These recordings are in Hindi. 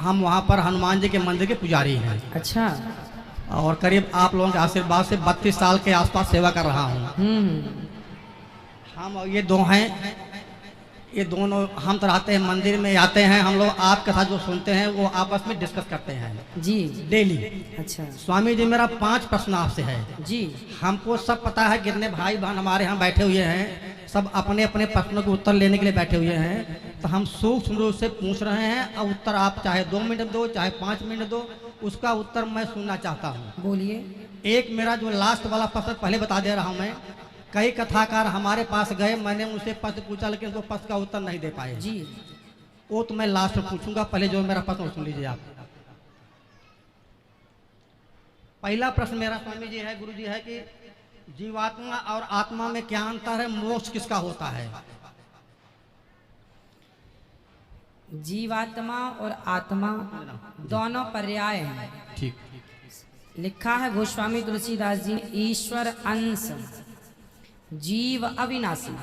हम वहाँ पर हनुमान जी के मंदिर के पुजारी हैं। अच्छा। और करीब आप लोगों के आशीर्वाद से 32 साल के आसपास सेवा कर रहा हूँ। हम और ये दो हैं, ये दोनों हम तो रहते हैं मंदिर में, आते हैं हम लोग आपके साथ जो सुनते हैं वो आपस में डिस्कस करते हैं जी डेली। अच्छा स्वामी जी, मेरा 5 प्रश्न आपसे है जी। हमको सब पता है, कितने भाई बहन हमारे यहाँ बैठे हुए हैं, सब अपने अपने प्रश्नों के उत्तर लेने के लिए बैठे हुए हैं। तो हम सूक्ष्म रूप से पूछ रहे हैं और उत्तर आप चाहे 2 मिनट दो चाहे 5 मिनट दो, उसका उत्तर मैं सुनना चाहता हूँ। बोलिए। एक मेरा जो लास्ट वाला प्रश्न पहले बता दे रहा हूँ मैं। कई कथाकार हमारे पास गए, मैंने उनसे प्रश्न पूछा लेकिन वो प्रश्न का उत्तर नहीं दे पाए जी। वो तो मैं लास्ट में पूछूंगा, पहले जो मेरा प्रश्न सुन लीजिए आप। पहला प्रश्न मेरा स्वामी जी है, गुरु जी है कि जीवात्मा और आत्मा में क्या अंतर है, मोक्ष किसका होता है? जीवात्मा और आत्मा दोनों पर्याय हैं। ठीक। लिखा है गोस्वामी तुलसीदास जी ने, ईश्वर अंश जीव अविनाशी।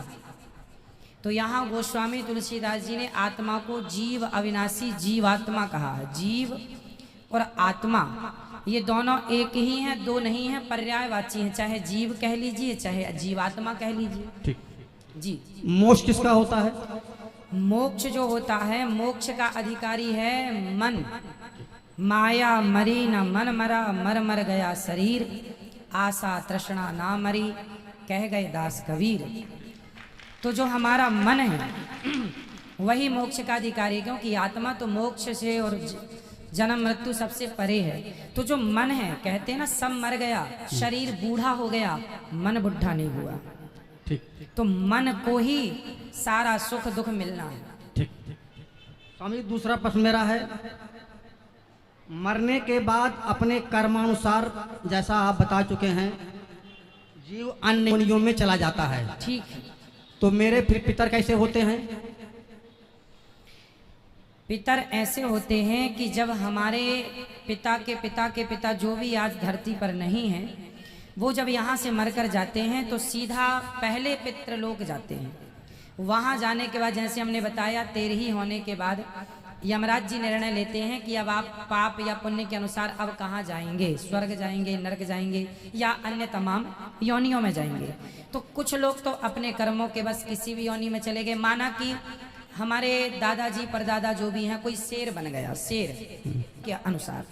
तो यहाँ गोस्वामी तुलसीदास जी ने आत्मा को जीव अविनाशी जीवात्मा कहा है। जीव और आत्मा ये दोनों एक ही हैं, दो नहीं हैं, पर्यायवाची हैं। चाहे जीव कह लीजिए चाहे जीवात्मा कह लीजिए। ठीक जी। मोक्ष किसका होता है? मोक्ष जो होता है, मोक्ष का अधिकारी है मन। माया मरी न मन मरा, मर मर गया शरीर, आशा तृष्णा ना मरी, कह गए दास कबीर। तो जो हमारा मन है वही मोक्ष का अधिकारी है, क्योंकि आत्मा तो मोक्ष से और जन्म मृत्यु सबसे परे है। तो जो मन है, कहते हैं ना सब मर गया, शरीर बूढ़ा हो गया, मन बुढ़ा नहीं हुआ। ठीक। तो मन को ही सारा सुख दुख मिलना है। ठीक। स्वामी दूसरा प्रश्न मेरा है, मरने के बाद अपने कर्मानुसार, जैसा आप बता चुके हैं, जीव अन्य योनियों में चला जाता है। ठीक है। तो मेरे फिर पितर कैसे होते हैं? पितर ऐसे होते हैं कि जब हमारे पिता के पिता के पिता जो भी आज धरती पर नहीं है, वो जब यहाँ से मरकर जाते हैं तो सीधा पहले पितृलोक जाते हैं। वहाँ जाने के बाद, जैसे हमने बताया, 13 होने के बाद यमराज जी निर्णय लेते हैं कि अब आप पाप या पुण्य के अनुसार अब कहाँ जाएंगे, स्वर्ग जाएंगे, नरक जाएंगे या अन्य तमाम योनियों में जाएंगे। तो कुछ लोग तो अपने कर्मों के बस किसी भी योनि में चले गए। माना कि हमारे दादाजी परदादा जो भी हैं, कोई शेर बन गया, शेर के अनुसार।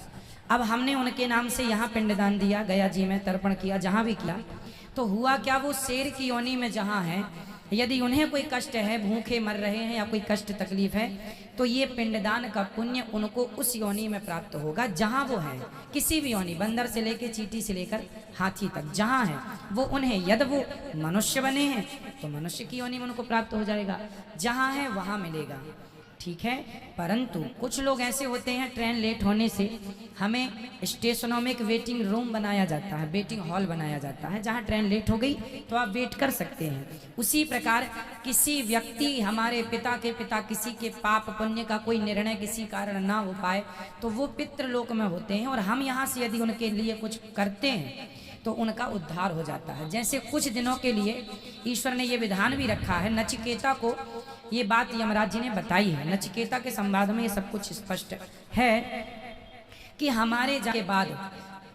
अब हमने उनके नाम से यहाँ पिंडदान दिया, गया जी में तर्पण किया, जहाँ भी किया, तो हुआ क्या, वो शेर की योनि में जहाँ है, यदि उन्हें कोई कष्ट है, भूखे मर रहे हैं या कोई कष्ट तकलीफ है, तो ये पिंडदान का पुण्य उनको उस योनि में प्राप्त होगा जहाँ वो है। किसी भी योनि, बंदर से लेकर चींटी से लेकर हाथी तक जहाँ है वो उन्हें, यदि वो मनुष्य बने हैं तो मनुष्य की योनि में उनको प्राप्त हो जाएगा, जहाँ है वहाँ मिलेगा। ठीक है। परंतु कुछ लोग ऐसे होते हैं, ट्रेन लेट होने से हमें स्टेशनों में एक वेटिंग रूम बनाया जाता है, वेटिंग हॉल बनाया जाता है, जहां ट्रेन लेट हो गई तो आप वेट कर सकते हैं। उसी प्रकार किसी व्यक्ति, हमारे पिता के पिता, किसी के पाप पुण्य का कोई निर्णय किसी कारण ना हो पाए तो वो पितृलोक में होते हैं, और हम यहाँ से यदि उनके लिए कुछ करते हैं तो उनका उद्धार हो जाता है। जैसे कुछ दिनों के लिए ईश्वर ने ये विधान भी रखा है, नचिकेता को ये बात यमराज जी ने बताई है। नचिकेता के संवाद में ये सब कुछ स्पष्ट है कि हमारे जाने के बाद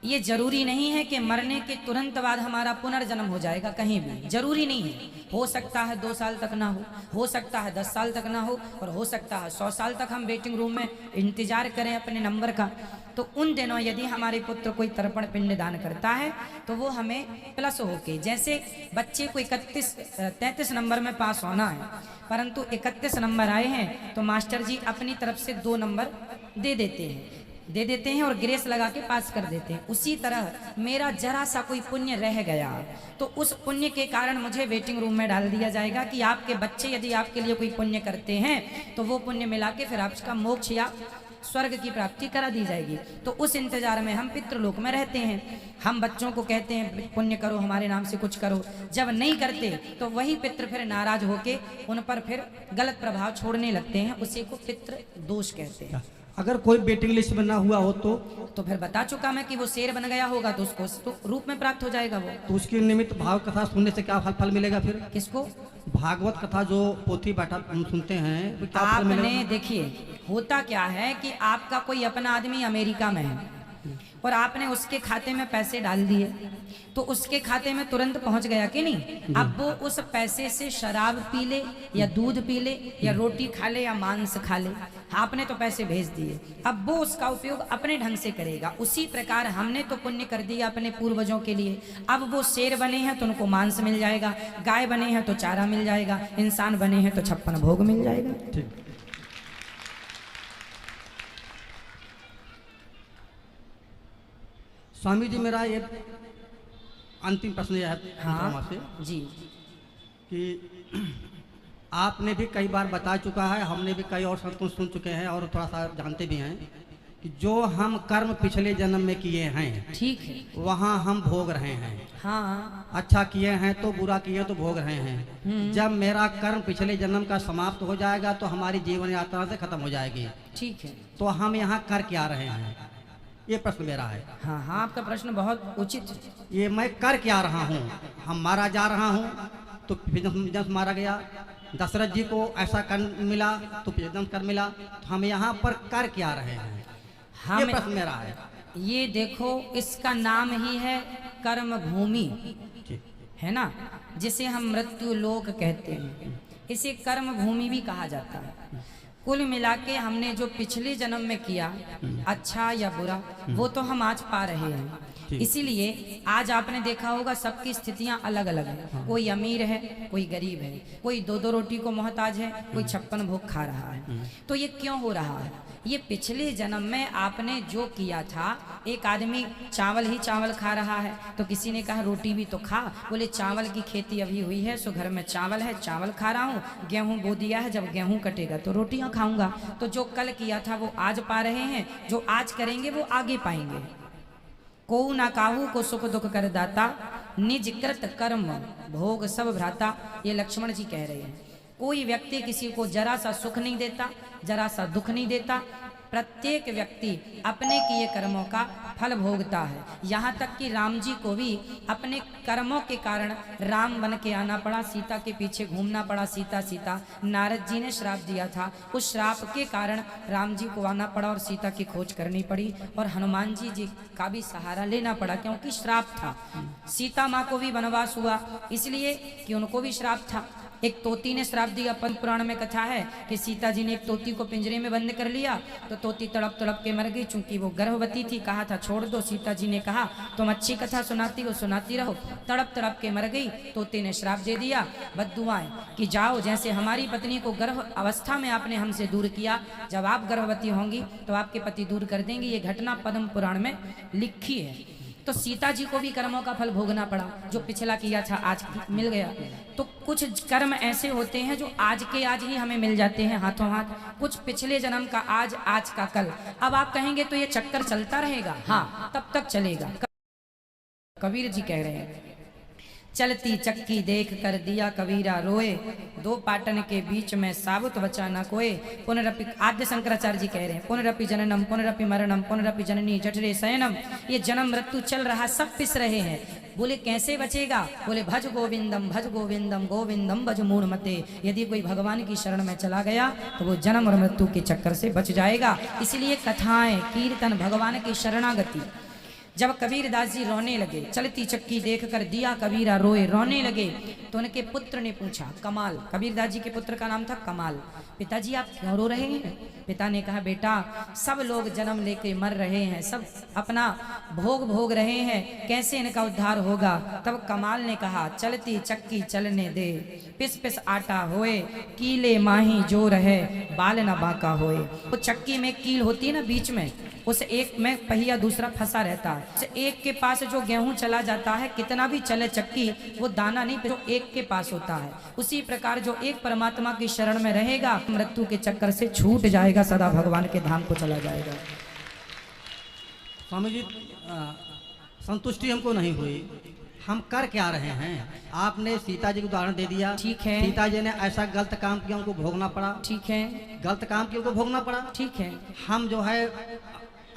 ये जरूरी नहीं है कि मरने के तुरंत बाद हमारा पुनर्जन्म हो जाएगा, कहीं भी जरूरी नहीं है। हो सकता है 2 साल तक ना हो सकता है 10 साल तक ना हो, और हो सकता है 100 साल तक हम वेटिंग रूम में इंतजार करें अपने नंबर का। तो उन दिनों यदि हमारे पुत्र कोई तर्पण पिंड दान करता है तो वो हमें प्लस होके, जैसे बच्चे को 33 नंबर में पास होना है, परंतु 31 नंबर आए हैं तो मास्टर जी अपनी तरफ से 2 नंबर दे देते हैं और ग्रेस लगा के पास कर देते हैं। उसी तरह मेरा जरा सा कोई पुण्य रह गया तो उस पुण्य के कारण मुझे वेटिंग रूम में डाल दिया जाएगा कि आपके बच्चे यदि आपके लिए कोई पुण्य करते हैं तो वो पुण्य मिला के फिर आपका मोक्ष या स्वर्ग की प्राप्ति करा दी जाएगी। तो उस इंतजार में हम पितृलोक में रहते हैं। हम बच्चों को कहते हैं पुण्य करो, हमारे नाम से कुछ करो। जब नहीं करते तो वही पितृ फिर नाराज होके उन पर फिर गलत प्रभाव छोड़ने लगते हैं, उसी को पितृ दोष कहते हैं। अगर कोई वेटिंग लिस्ट में ना हुआ हो तो फिर बता चुका मैं कि वो शेर बन गया होगा तो उसको तो रूप में प्राप्त हो जाएगा वो। तो उसके निमित्त भाव कथा सुनने से क्या फल मिलेगा? फिर किसको? भागवत कथा जो पोथी बैठा हम सुनते हैं, आपने देखिए होता क्या है कि आपका कोई अपना आदमी अमेरिका में है और आपने उसके खाते में पैसे डाल दिए, तो उसके खाते में तुरंत पहुंच गया कि नहीं। अब वो उस पैसे से शराब पी ले या दूध पी ले या रोटी खा ले या मांस खा ले, आपने तो पैसे भेज दिए, अब वो उसका उपयोग अपने ढंग से करेगा। उसी प्रकार हमने तो पुण्य कर दिया अपने पूर्वजों के लिए, अब वो शेर बने हैं तो उनको मांस मिल जाएगा, गाय बने हैं तो चारा मिल जाएगा, इंसान बने हैं तो 56 भोग मिल जाएगा। स्वामी जी, मेरा ये अंतिम प्रश्न यह है हाँ जी कि आपने भी कई बार बता चुका है, हमने भी कई और संतों सुन चुके हैं और थोड़ा सा जानते भी हैं कि जो हम कर्म पिछले जन्म में किए हैं, ठीक है, वहाँ हम भोग रहे हैं। हाँ, अच्छा किए हैं तो बुरा किए तो भोग रहे हैं। जब मेरा कर्म पिछले जन्म का समाप्त हो जाएगा तो हमारी जीवन यात्रा से खत्म हो जाएगी, ठीक है, तो हम यहाँ कर क्या रहे हैं, ये प्रश्न मेरा है। हाँ हाँ, आपका प्रश्न बहुत उचित है। ये मैं कर क्या रहा हूँ, हम मारा जा रहा हूँ तो जब मारा गया, दशरथ जी को ऐसा कर मिला तो जन्म कर मिला, तो हम यहाँ पर कर क्या रहे हैं, ये प्रश्न मेरा है। ये देखो, इसका नाम ही है कर्म भूमि, है ना, जिसे हम मृत्यु लोक कहते हैं, इसे कर्म भूमि भी कहा जाता है। कुल मिला के हमने जो पिछले जन्म में किया, अच्छा या बुरा, वो तो हम आज पा रहे हैं। इसीलिए आज आपने देखा होगा सबकी स्थितियां अलग अलग है, कोई अमीर है, कोई गरीब है, कोई 2-2 रोटी को मोहताज है, कोई 56 भोग खा रहा है। तो ये क्यों हो रहा है? ये पिछले जन्म में आपने जो किया था। एक आदमी चावल ही चावल खा रहा है तो किसी ने कहा रोटी भी तो खा, बोले चावल की खेती अभी हुई है सो घर में चावल है, चावल खा रहा हूँ, गेहूं बो दिया है, जब गेहूं कटेगा तो रोटियां खाऊंगा। तो जो कल किया था वो आज पा रहे हैं, जो आज करेंगे वो आगे पाएंगे। को ना काहू को सुख दुख कर दाता, निज कृत कर्म भोग सब भ्राता, ये लक्ष्मण जी कह रहे हैं। कोई व्यक्ति किसी को जरा सा सुख नहीं देता, जरा सा दुख नहीं देता, प्रत्येक व्यक्ति अपने किए कर्मों का फल भोगता है। यहाँ तक कि राम जी को भी अपने कर्मों के कारण राम बन के आना पड़ा, सीता के पीछे घूमना पड़ा, सीता सीता। नारद जी ने श्राप दिया था, उस श्राप के कारण राम जी को आना पड़ा और सीता की खोज करनी पड़ी, और हनुमान जी का भी सहारा लेना पड़ा क्योंकि श्राप था। सीता माँ को भी वनवास हुआ इसलिए कि उनको भी श्राप था। एक तोती ने श्राप दिया, पद्म पुराण में कथा है कि सीता जी ने एक तोती को पिंजरे में बंद कर लिया तो तोती तड़प तड़प के मर गई, चूंकि वो गर्भवती थी। कहा था छोड़ दो, सीता जी ने कहा तुम अच्छी कथा सुनाती हो, सुनाती रहो। तड़प तड़प के मर गई। तोते ने श्राप दे दिया, बद्दुआएं कि जाओ, जैसे हमारी पत्नी को गर्भ अवस्था में आपने हमसे दूर किया, जब आप गर्भवती होंगी तो आपके पति दूर कर देंगे। ये घटना पद्म पुराण में लिखी है। तो सीता जी को भी कर्मों का फल भोगना पड़ा, जो पिछला किया था आज मिल गया। तो कुछ कर्म ऐसे होते हैं जो आज के आज ही हमें मिल जाते हैं हाथों हाथ, कुछ पिछले जन्म का आज, आज का कल। अब आप कहेंगे तो ये चक्कर चलता रहेगा, हाँ तब तक चलेगा। कबीर जी कह रहे हैं, चलती चक्की देख कर दिया कबीरा रोए, दो पाटन के बीच में साबुत बचा न कोए। पुनरपि, आद्य शंकराचार्य जी कह रहे हैं, पुनरपि जननम पुनरपि मरणम पुनरपि जननी जठरे शयनम। ये जन्म मृत्यु चल रहा, सब पिस रहे हैं। बोले कैसे बचेगा? बोले भज गोविंदम गोविंदम भज मूढ़ मते। यदि कोई भगवान की शरण में चला गया तो वो जन्म और मृत्यु के चक्कर से बच जाएगा। इसलिए कथाएं, कीर्तन, भगवान की शरणागति। जब कबीरदास जी रोने लगे, चलती चक्की देखकर दिया कबीरा रोए, रोने लगे, तो उनके पुत्र ने पूछा, कमाल, कबीरदास जी के पुत्र का नाम था कमाल, पिताजी आप क्यों रो रहे हैं? पिता ने कहा, बेटा सब लोग जन्म लेके मर रहे हैं, सब अपना भोग भोग रहे हैं, कैसे इनका उद्धार होगा? तब कमाल ने कहा, चलती चक्की चलने दे, पिस पिस आटा होए, कीले माही जो रहे, बाल न बाका होए। वो चक्की में कील होती है ना बीच में, उस एक में पहिया दूसरा फंसा रहता है। उस एक के पास जो गेहूं चला जाता है, कितना भी चले चक्की, वो दाना नहीं, जो एक के पास होता है। उसी प्रकार जो एक परमात्मा की शरण में रहेगा, मृत्यु के चक्कर से छूट जाएगा, सदा भगवान के धाम को चला जाएगा। स्वामी जी, संतुष्टि हमको नहीं हुई, हम कर क्या रहे हैं? आपने सीता जी को उदाहरण दे दिया, ठीक है। सीता जी ने ऐसा गलत काम किया, उनको भोगना पड़ा, ठीक है। गलत काम किया, उनको भोगना पड़ा, ठीक है। हम जो है,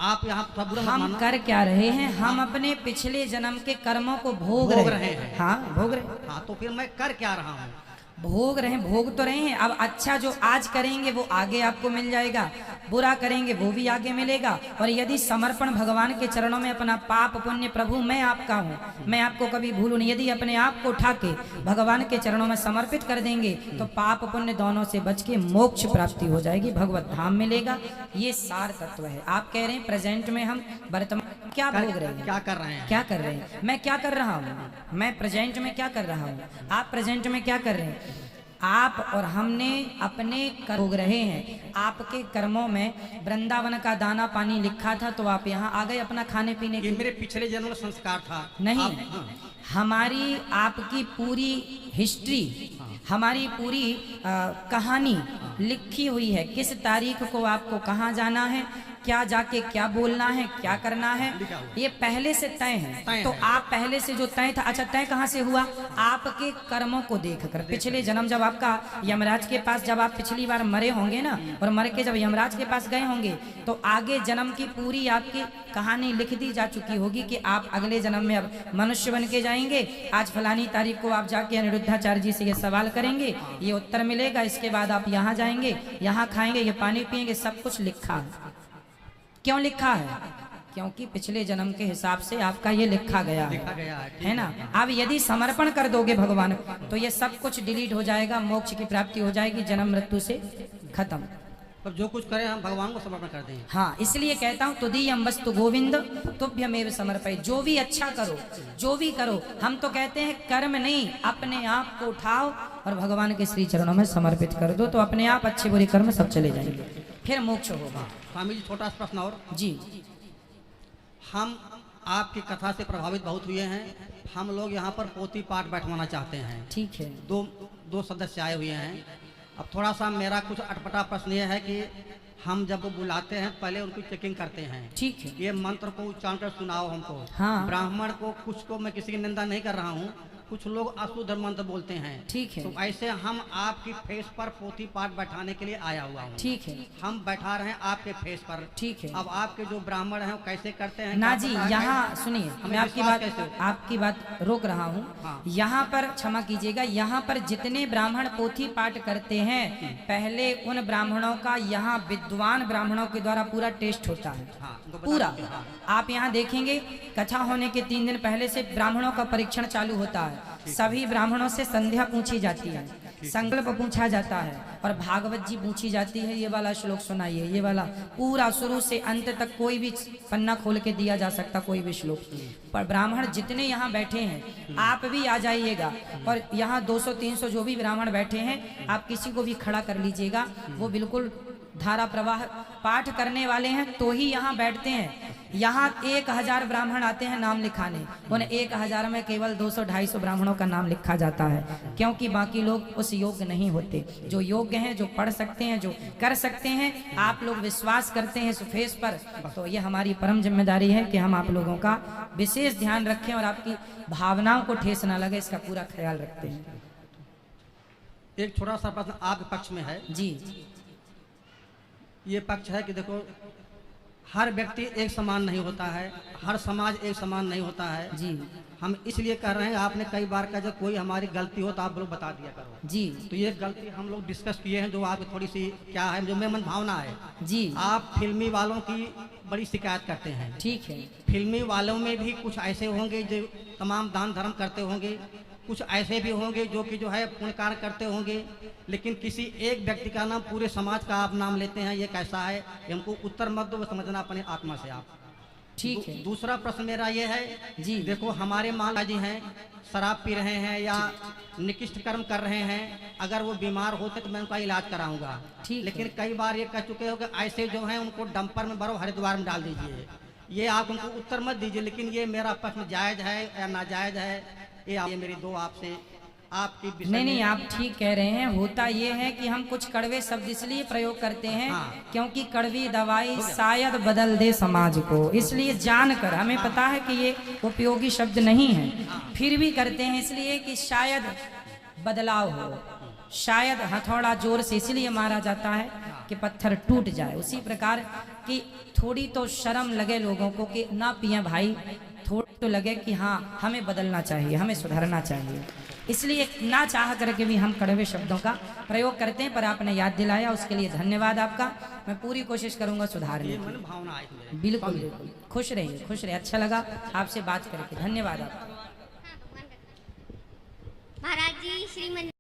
आप यहाँ हम कर क्या रहे हैं? हम अपने पिछले जन्म के कर्मों को भोग रहे हैं। हाँ, भोग रहे। हाँ, तो फिर मैं कर क्या रहा हूँ? भोग रहे हैं, भोग तो रहे हैं। अब अच्छा जो आज करेंगे वो आगे आपको मिल जाएगा, बुरा करेंगे वो भी आगे मिलेगा। और यदि समर्पण भगवान के चरणों में अपना पाप पुण्य, प्रभु मैं आपका हूँ, मैं आपको कभी भूलूं नहीं, यदि अपने आप को उठा के भगवान के चरणों में समर्पित कर देंगे तो पाप पुण्य दोनों से बच के मोक्ष प्राप्ति हो जाएगी, भगवत धाम मिलेगा। ये सार तत्व है। आप कह रहे हैं प्रेजेंट में हम वर्तमान क्या भोग रहे हैं, क्या कर रहे हैं, क्या कर रहे हैं, मैं क्या कर रहा हूँ, मैं प्रेजेंट में क्या कर रहा हूँ, आप प्रेजेंट में क्या कर रहे हैं। आप और हमने अपने कर्म भोग रहे हैं। आपके कर्मों में वृंदावन का दाना पानी लिखा था तो आप यहाँ आ गए अपना खाने पीने के। ये मेरे पिछले जन्म का संस्कार था। नहीं, हमारी आपकी पूरी हिस्ट्री, हमारी पूरी कहानी लिखी हुई है। किस तारीख को आपको कहाँ जाना है, क्या जाके क्या बोलना है, क्या करना है, ये पहले से तय है। तो आप पहले से जो तय था, अच्छा तय कहाँ से हुआ, आपके कर्मों को देखकर। पिछले जन्म जब आपका यमराज के पास, जब आप पिछली बार मरे होंगे ना, और मर के जब यमराज के पास गए होंगे तो आगे जन्म की पूरी आपकी कहानी लिख दी जा चुकी होगी कि आप अगले जन्म में अब मनुष्य बन के जाएंगे। आज फलानी तारीख को आप जाके अनिरुद्धाचार्य जी से ये सवाल करेंगे, ये उत्तर मिलेगा, इसके बाद आप यहाँ जाएंगे, यहाँ खाएंगे, ये पानी पिएंगे, सब कुछ लिखा है। क्यों लिखा है, क्योंकि पिछले जन्म के हिसाब से आपका ये लिखा गया है ना। अब यदि समर्पण कर दोगे भगवान तो ये सब कुछ डिलीट हो जाएगा, मोक्ष की प्राप्ति हो जाएगी, जन्म मृत्यु से खत्म। तो जो कुछ करें हम भगवान को समर्पण कर दें। हाँ, इसलिए कहता हूँ तुदीयम वस्तु गोविंद तुभ्यमेव समर्पय। जो भी अच्छा करो, जो भी करो, हम तो कहते हैं कर्म नहीं, अपने आप को उठाओ और भगवान के श्री चरणों में समर्पित कर दो तो अपने आप अच्छे बुरे कर्म सब चले जाएंगे, फिर मोक्ष होगा। स्वामी जी छोटा सा प्रश्न और जी, हम आपकी कथा से प्रभावित बहुत हुए हैं। हम लोग यहाँ पर पोथी पाठ बैठवाना चाहते हैं। ठीक है। दो सदस्य आए हुए हैं। अब थोड़ा सा मेरा कुछ अटपटा प्रश्न ये है कि हम जब बुलाते हैं पहले उनको चेकिंग करते हैं। ठीक है। ये मंत्र को उच्चारण कर सुनाओ हमको। हाँ। ब्राह्मण को, कुछ को, मैं किसी की निंदा नहीं कर रहा हूँ, कुछ लोग अशुद्ध मंत्र बोलते हैं। ठीक है। तो ऐसे हम आपकी फेस पर पोथी पाठ बैठाने के लिए आया हुआ हूँ। ठीक है। हम बैठा रहे हैं आपके फेस पर। ठीक है। अब आपके जो ब्राह्मण हैं वो कैसे करते हैं ना क्या जी, पता है? यहाँ सुनिए, मैं आपकी बात रोक रहा हूँ। हाँ। यहाँ पर क्षमा कीजिएगा, यहाँ पर जितने ब्राह्मण पोथी पाठ करते हैं पहले उन ब्राह्मणों का यहाँ विद्वान ब्राह्मणों के द्वारा पूरा टेस्ट होता है। हाँ, उनको बता पूरा। दीजिए, हाँ। आप यहाँ देखेंगे कथा होने के 3 दिन पहले से ब्राह्मणों का परीक्षण चालू होता है। सभी ब्राह्मणों से संध्या पूछी जाती है, संकल्प पूछा जाता है और भागवत जी पूछी जाती है। ये वाला श्लोक सुनाइए, ये वाला पूरा शुरू से अंत तक कोई भी पन्ना खोल के दिया जा सकता, कोई भी श्लोक। पर ब्राह्मण जितने यहाँ बैठे हैं आप भी आ जाइएगा और यहाँ 200-300 जो भी ब्राह्मण बैठे हैं आप किसी को भी खड़ा कर लीजिएगा। वो बिल्कुल धारा प्रवाह पाठ करने वाले हैं तो ही यहाँ बैठते हैं। यहाँ 1000 ब्राह्मण आते हैं नाम लिखाने, उन 1000 में केवल 200-250 ब्राह्मणों का नाम लिखा जाता है, क्योंकि बाकी लोग उस योग्य नहीं होते। जो योग्य हैं, जो पढ़ सकते हैं, जो कर सकते हैं, आप लोग विश्वास करते हैं इस फेस पर, तो ये हमारी परम जिम्मेदारी है कि हम आप लोगों का विशेष ध्यान रखें और आपकी भावनाओं को ठेस न लगे, इसका पूरा ख्याल रखते हैं। एक छोटा सा प्रश्न आपके पक्ष में है। जी। ये पक्ष है कि देखो, हर व्यक्ति एक समान नहीं होता है, हर समाज एक समान नहीं होता है। जी। हम इसलिए कर रहे हैं, आपने कई बार कहा जब कोई हमारी गलती हो तो आप लोग बता दिया करो। जी। तो ये गलती हम लोग डिस्कस किए हैं, जो आपकी थोड़ी सी क्या है, जो मेरे मन भावना है। जी। आप फिल्मी वालों की बड़ी शिकायत करते हैं। ठीक है। फिल्मी वालों में भी कुछ ऐसे होंगे जो तमाम दान धर्म करते होंगे, कुछ ऐसे भी होंगे जो कि जो है पुण्य कार्य करते होंगे, लेकिन किसी एक व्यक्ति का नाम पूरे समाज का आप नाम लेते हैं, ये कैसा है? ये हमको उत्तर मत दो, समझना अपने आत्मा से आप। ठीक है। दूसरा प्रश्न मेरा ये है जी। देखो, हमारे माला जी हैं, शराब पी रहे हैं या निकृष्ट कर्म कर रहे हैं, अगर वो बीमार होते तो मैं उनका इलाज कराऊंगा। लेकिन कई बार ये कह चुके हो कि ऐसे जो हैं उनको डंपर में भरो, हरिद्वार में डाल दीजिए। ये आप उनको उत्तर मत दीजिए, लेकिन ये मेरा प्रश्न जायज है या नाजायज है, ये मेरी दो आपसे आपकी नहीं, आप ठीक कह रहे हैं। होता ये है कि हम कुछ कड़वे शब्द इसलिए प्रयोग करते हैं क्योंकि कड़वी दवाई शायद बदल दे समाज को, इसलिए जानकर हमें पता है कि ये उपयोगी शब्द नहीं है, फिर भी करते हैं इसलिए कि शायद बदलाव हो, शायद हथौड़ा जोर से इसलिए मारा जाता है कि पत्थर टूट जाए। उसी प्रकार की थोड़ी तो शर्म लगे लोगों को कि ना पिए भाई, थोड़ी तो लगे कि हाँ हमें बदलना चाहिए, हमें सुधरना चाहिए। इसलिए ना चाह करके भी हम कड़वे शब्दों का प्रयोग करते हैं, पर आपने याद दिलाया उसके लिए धन्यवाद आपका। मैं पूरी कोशिश करूंगा सुधारने की। मन भावना आई मेरे। बिल्कुल बिल्कुल, खुश रहिए खुश रहिए। अच्छा लगा आपसे बात करके, धन्यवाद आपका। महाराज जी श्रीमंदिर